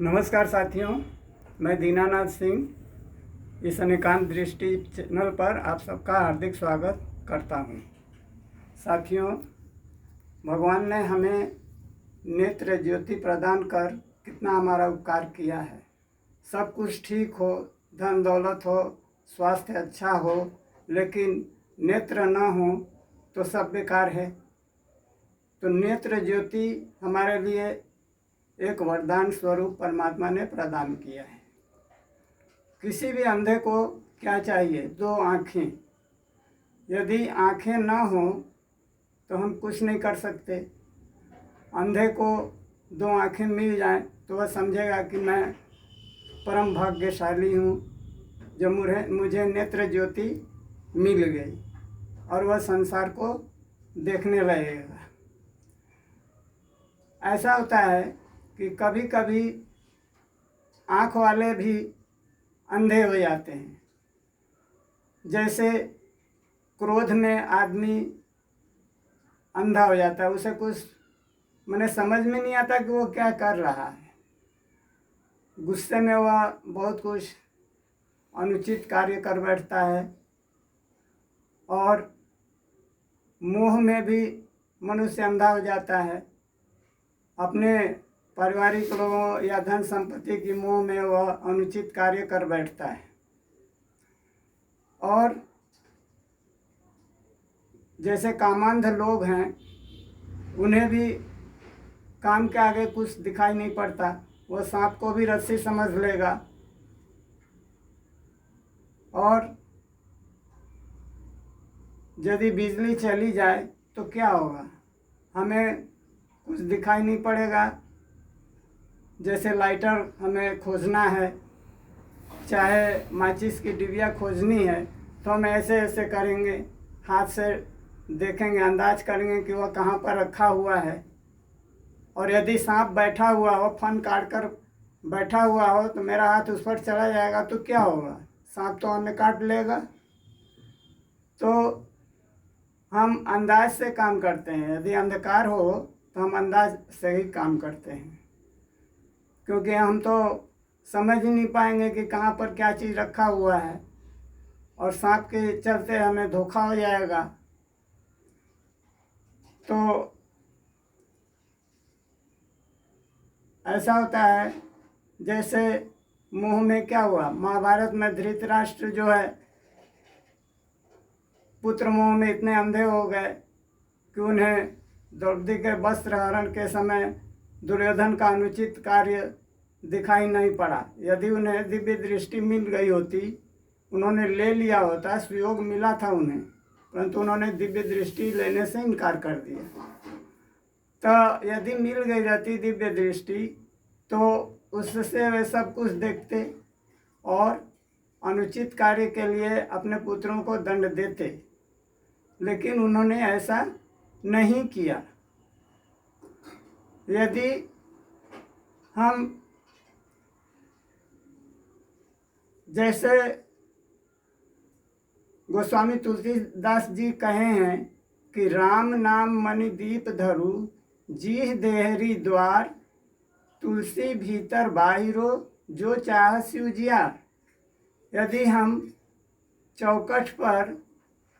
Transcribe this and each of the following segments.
नमस्कार साथियों, मैं दीनानाथ सिंह इस अनेकांत दृष्टि चैनल पर आप सबका हार्दिक स्वागत करता हूं। साथियों, भगवान ने हमें नेत्र ज्योति प्रदान कर कितना हमारा उपकार किया है। सब कुछ ठीक हो, धन दौलत हो, स्वास्थ्य अच्छा हो, लेकिन नेत्र न हो तो सब बेकार है। तो नेत्र ज्योति हमारे लिए एक वरदान स्वरूप परमात्मा ने प्रदान किया है। किसी भी अंधे को क्या चाहिए? दो आँखें। यदि आँखें न हो तो हम कुछ नहीं कर सकते। अंधे को दो आँखें मिल जाएं तो वह समझेगा कि मैं परम भाग्यशाली हूँ जो मुझे नेत्र ज्योति मिल गई, और वह संसार को देखने लगेगा। ऐसा होता है कि कभी कभी आँख वाले भी अंधे हो जाते हैं। जैसे क्रोध में आदमी अंधा हो जाता है, उसे कुछ मैंने समझ में नहीं आता कि वो क्या कर रहा है। गुस्से में वह बहुत कुछ अनुचित कार्य कर बैठता है, और मोह में भी मनुष्य अंधा हो जाता है। अपने पारिवारिक लोगों या धन संपत्ति की मोह में वह अनुचित कार्य कर बैठता है, और जैसे कामांध लोग हैं उन्हें भी काम के आगे कुछ दिखाई नहीं पड़ता। वह सांप को भी रस्सी समझ लेगा, और यदि बिजली चली जाए तो क्या होगा? हमें कुछ दिखाई नहीं पड़ेगा। जैसे लाइटर हमें खोजना है, चाहे माचिस की डिबिया खोजनी है, तो हम ऐसे ऐसे करेंगे, हाथ से देखेंगे, अंदाज करेंगे कि वह कहाँ पर रखा हुआ है। और यदि सांप बैठा हुआ हो, फन काट कर बैठा हुआ हो, तो मेरा हाथ उस पर चला जाएगा तो क्या होगा? सांप तो हमें काट लेगा। तो हम अंदाज से काम करते हैं। यदि अंधकार हो तो हम अंदाज से ही काम करते हैं, क्योंकि हम तो समझ ही नहीं पाएंगे कि कहाँ पर क्या चीज़ रखा हुआ है, और सांप के चलते हमें धोखा हो जाएगा। तो ऐसा होता है, जैसे मोह में क्या हुआ, महाभारत में धृतराष्ट्र जो है पुत्र मोह में इतने अंधे हो गए कि उन्हें द्रौपदी के वस्त्र हरण के समय दुर्योधन का अनुचित कार्य दिखाई नहीं पड़ा। यदि उन्हें दिव्य दृष्टि मिल गई होती, उन्होंने ले लिया होता, सुयोग मिला था उन्हें, परंतु उन्होंने दिव्य दृष्टि लेने से इनकार कर दिया। तो यदि मिल गई रहती दिव्य दृष्टि तो उससे वे सब कुछ देखते और अनुचित कार्य के लिए अपने पुत्रों को दंड देते, लेकिन उन्होंने ऐसा नहीं किया। यदि हम जैसे गोस्वामी तुलसीदास जी कहे हैं कि राम नाम मणि दीप धरु, जीह देहरी द्वार, तुलसी भीतर बाहिरो, जो चाह सिउजियार। यदि हम चौखट पर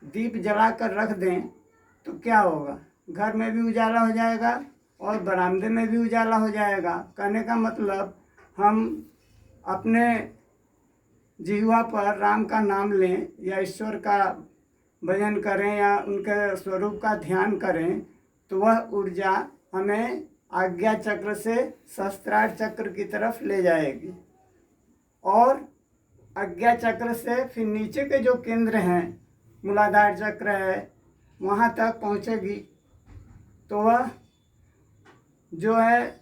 दीप जलाकर रख दें तो क्या होगा? घर में भी उजाला हो जाएगा और बरामदे में भी उजाला हो जाएगा। कहने का मतलब, हम अपने जिह्वा पर राम का नाम लें या ईश्वर का भजन करें या उनके स्वरूप का ध्यान करें, तो वह ऊर्जा हमें आज्ञा चक्र से सहस्त्रार चक्र की तरफ ले जाएगी, और आज्ञा चक्र से फिर नीचे के जो केंद्र हैं, मूलाधार चक्र है, वहाँ तक पहुँचेगी। तो वह जो है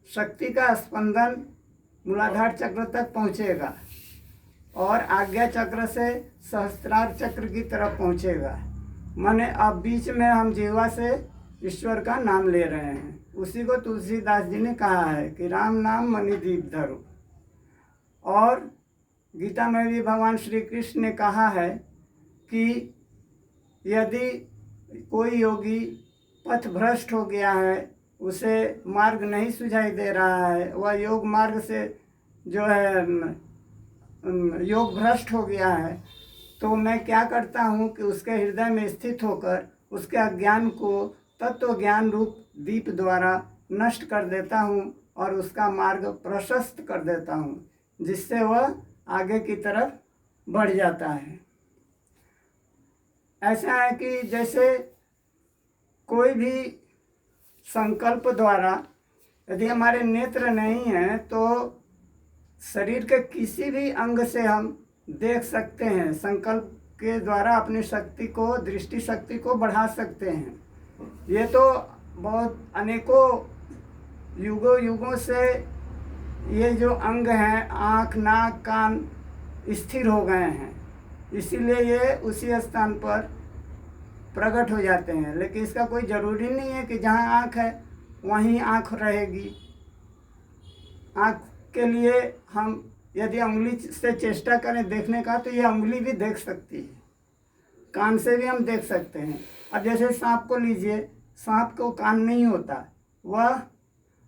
शक्ति का स्पंदन मूलाधार चक्र तक पहुँचेगा, और आज्ञा चक्र से सहस्त्रार चक्र की तरफ पहुँचेगा। माने अब बीच में हम जिह्वा से ईश्वर का नाम ले रहे हैं। उसी को तुलसीदास जी ने कहा है कि राम नाम मणि दीप धरो। और गीता में भी भगवान श्री कृष्ण ने कहा है कि यदि कोई योगी पथ भ्रष्ट हो गया है उसे मार्ग नहीं सुझाई दे रहा है, वह योग मार्ग से जो है योग भ्रष्ट हो गया है, तो मैं क्या करता हूँ कि उसके हृदय में स्थित होकर उसके अज्ञान को तत्व ज्ञान रूप दीप द्वारा नष्ट कर देता हूँ और उसका मार्ग प्रशस्त कर देता हूँ, जिससे वह आगे की तरफ बढ़ जाता है। ऐसा है कि जैसे कोई भी संकल्प द्वारा यदि हमारे नेत्र नहीं हैं तो शरीर के किसी भी अंग से हम देख सकते हैं, संकल्प के द्वारा अपनी शक्ति को, दृष्टि शक्ति को बढ़ा सकते हैं। ये तो बहुत अनेकों युगों युगों से ये जो अंग हैं, आँख, नाक, कान स्थिर हो गए हैं, इसीलिए ये उसी स्थान पर प्रकट हो जाते हैं। लेकिन इसका कोई ज़रूरी नहीं है कि जहाँ आँख है वहीं आँख रहेगी। आँख के लिए हम यदि उंगली से चेष्टा करें देखने का तो ये उंगली भी देख सकती है, कान से भी हम देख सकते हैं। अब जैसे सांप को लीजिए, सांप को कान नहीं होता, वह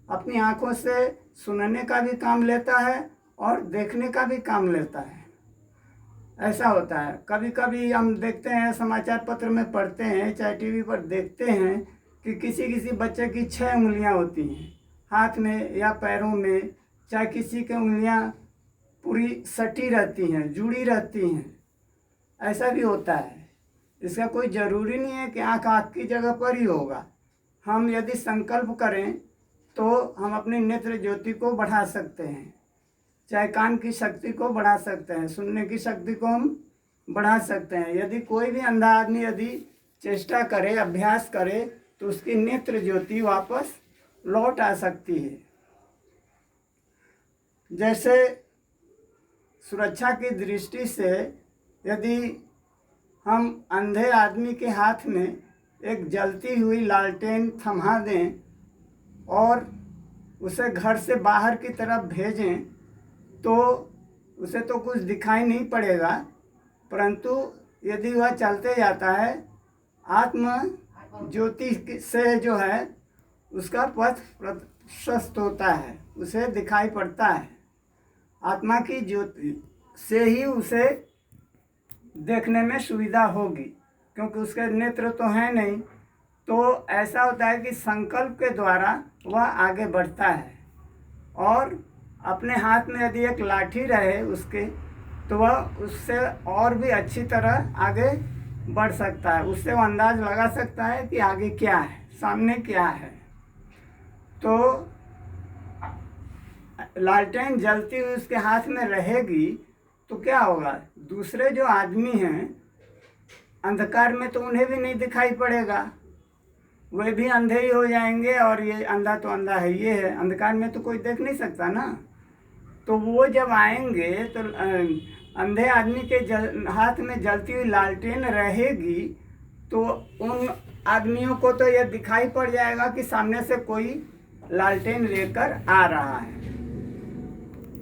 अपनी आँखों से सुनने का भी काम लेता है और देखने का भी काम लेता है। ऐसा होता है। कभी कभी हम देखते हैं, समाचार पत्र में पढ़ते हैं, चाहे टीवी पर देखते हैं कि किसी किसी बच्चे की 6 उंगलियां होती हैं हाथ में या पैरों में, चाहे किसी की उंगलियां पूरी सटी रहती हैं, जुड़ी रहती हैं। ऐसा भी होता है। इसका कोई ज़रूरी नहीं है कि आँख आँख की जगह पर ही होगा। हम यदि संकल्प करें तो हम अपनी नेत्र ज्योति को बढ़ा सकते हैं, चाहे कान की शक्ति को बढ़ा सकते हैं, सुनने की शक्ति को हम बढ़ा सकते हैं। यदि कोई भी अंधा आदमी यदि चेष्टा करे, अभ्यास करे, तो उसकी नेत्र ज्योति वापस लौट आ सकती है। जैसे सुरक्षा की दृष्टि से यदि हम अंधे आदमी के हाथ में एक जलती हुई लालटेन थमा दें और उसे घर से बाहर की तरफ भेजें तो उसे तो कुछ दिखाई नहीं पड़ेगा, परंतु यदि वह चलते जाता है, आत्म ज्योति से जो है उसका पथ प्रशस्त होता है, उसे दिखाई पड़ता है। आत्मा की ज्योति से ही उसे देखने में सुविधा होगी, क्योंकि उसके नेत्र तो हैं नहीं। तो ऐसा होता है कि संकल्प के द्वारा वह आगे बढ़ता है और अपने हाथ में यदि एक लाठी रहे उसके, तो वह उससे और भी अच्छी तरह आगे बढ़ सकता है। उससे वो अंदाज लगा सकता है कि आगे क्या है, सामने क्या है। तो लालटेन जलती हुई उसके हाथ में रहेगी तो क्या होगा, दूसरे जो आदमी हैं अंधकार में तो उन्हें भी नहीं दिखाई पड़ेगा, वे भी अंधे ही हो जाएंगे। और ये अंधा तो अंधा है, ये है, अंधकार में तो कोई देख नहीं सकता ना। तो वो जब आएंगे तो अंधे आदमी के हाथ में जलती हुई लालटेन रहेगी तो उन आदमियों को तो यह दिखाई पड़ जाएगा कि सामने से कोई लालटेन लेकर आ रहा है।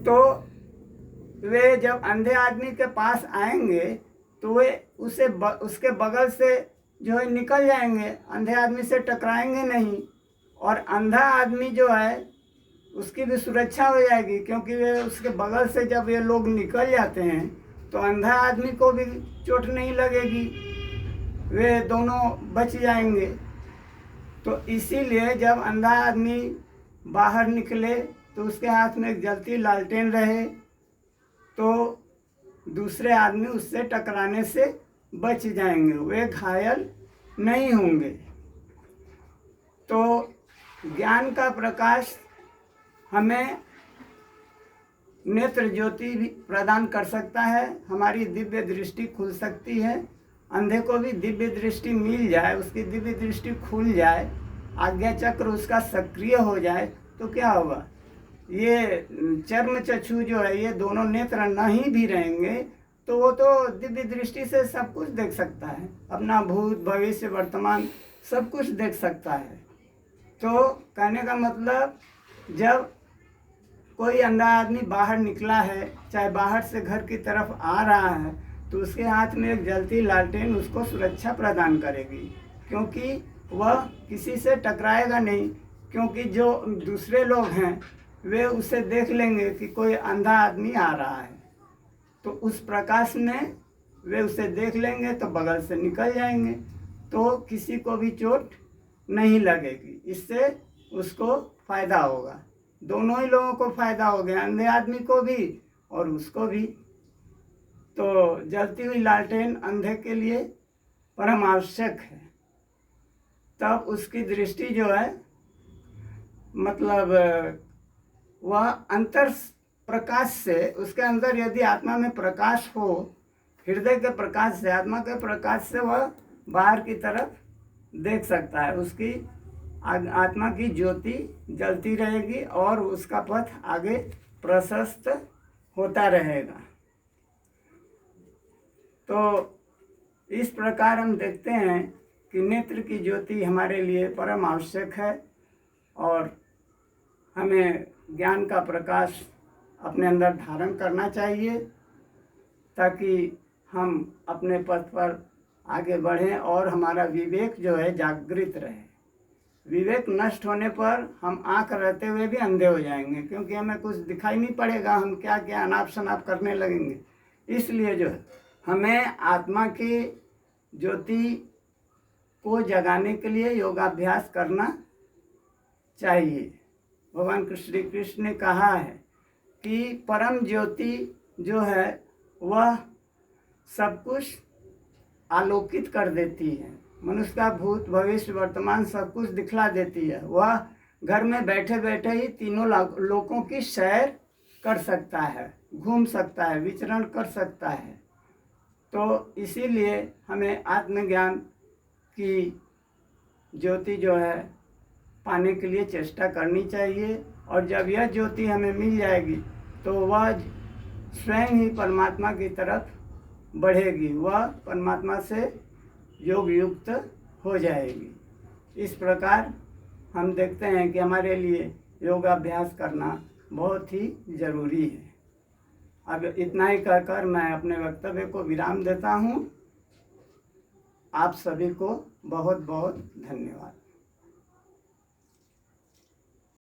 तो वे जब अंधे आदमी के पास आएंगे तो वे उसके बगल से जो है निकल जाएंगे, अंधे आदमी से टकराएंगे नहीं। और अंधा आदमी जो है उसकी भी सुरक्षा हो जाएगी, क्योंकि वे उसके बगल से जब ये लोग निकल जाते हैं तो अंधा आदमी को भी चोट नहीं लगेगी, वे दोनों बच जाएंगे। तो इसीलिए जब अंधा आदमी बाहर निकले तो उसके हाथ में एक जलती लालटेन रहे तो दूसरे आदमी उससे टकराने से बच जाएंगे, वे घायल नहीं होंगे। तो ज्ञान का प्रकाश हमें नेत्र ज्योति भी प्रदान कर सकता है, हमारी दिव्य दृष्टि खुल सकती है। अंधे को भी दिव्य दृष्टि मिल जाए, उसकी दिव्य दृष्टि खुल जाए, आज्ञा चक्र उसका सक्रिय हो जाए तो क्या होगा, ये चर्म चक्षु जो है, ये दोनों नेत्र नहीं भी रहेंगे तो वो तो दिव्य दृष्टि से सब कुछ देख सकता है, अपना भूत भविष्य वर्तमान सब कुछ देख सकता है। तो कहने का मतलब, जब कोई अंधा आदमी बाहर निकला है, चाहे बाहर से घर की तरफ आ रहा है, तो उसके हाथ में एक जलती लालटेन उसको सुरक्षा प्रदान करेगी, क्योंकि वह किसी से टकराएगा नहीं, क्योंकि जो दूसरे लोग हैं वे उसे देख लेंगे कि कोई अंधा आदमी आ रहा है, तो उस प्रकाश में वे उसे देख लेंगे तो बगल से निकल जाएंगे, तो किसी को भी चोट नहीं लगेगी। इससे उसको फ़ायदा होगा, दोनों ही लोगों को फ़ायदा हो गया, अंधे आदमी को भी और उसको भी। तो जलती हुई लालटेन अंधे के लिए परम आवश्यक है, तब उसकी दृष्टि जो है मतलब वह अंतर प्रकाश से, उसके अंदर यदि आत्मा में प्रकाश हो, हृदय के प्रकाश से, आत्मा के प्रकाश से वह बाहर की तरफ देख सकता है। उसकी आत्मा की ज्योति जलती रहेगी और उसका पथ आगे प्रशस्त होता रहेगा। तो इस प्रकार हम देखते हैं कि नेत्र की ज्योति हमारे लिए परम आवश्यक है और हमें ज्ञान का प्रकाश अपने अंदर धारण करना चाहिए ताकि हम अपने पथ पर आगे बढ़ें और हमारा विवेक जो है जागृत रहे। विवेक नष्ट होने पर हम आँख रहते हुए भी अंधे हो जाएंगे, क्योंकि हमें कुछ दिखाई नहीं पड़ेगा, हम क्या क्या अनाप शनाप करने लगेंगे। इसलिए जो है हमें आत्मा की ज्योति को जगाने के लिए योगाभ्यास करना चाहिए। भगवान श्री कृष्ण ने कहा है कि परम ज्योति जो है वह सब कुछ आलोकित कर देती है, मनुष्य का भूत भविष्य वर्तमान सब कुछ दिखला देती है। वह घर में बैठे बैठे ही तीनों लोकों की सैर कर सकता है, घूम सकता है, विचरण कर सकता है। तो इसीलिए हमें आत्मज्ञान की ज्योति जो है पाने के लिए चेष्टा करनी चाहिए, और जब यह ज्योति हमें मिल जाएगी तो वह स्वयं ही परमात्मा की तरफ बढ़ेगी, वह परमात्मा से योग युक्त हो जाएगी। इस प्रकार हम देखते हैं कि हमारे लिए योगाभ्यास करना बहुत ही ज़रूरी है। अब इतना ही कहकर मैं अपने वक्तव्य को विराम देता हूँ। आप सभी को बहुत बहुत धन्यवाद।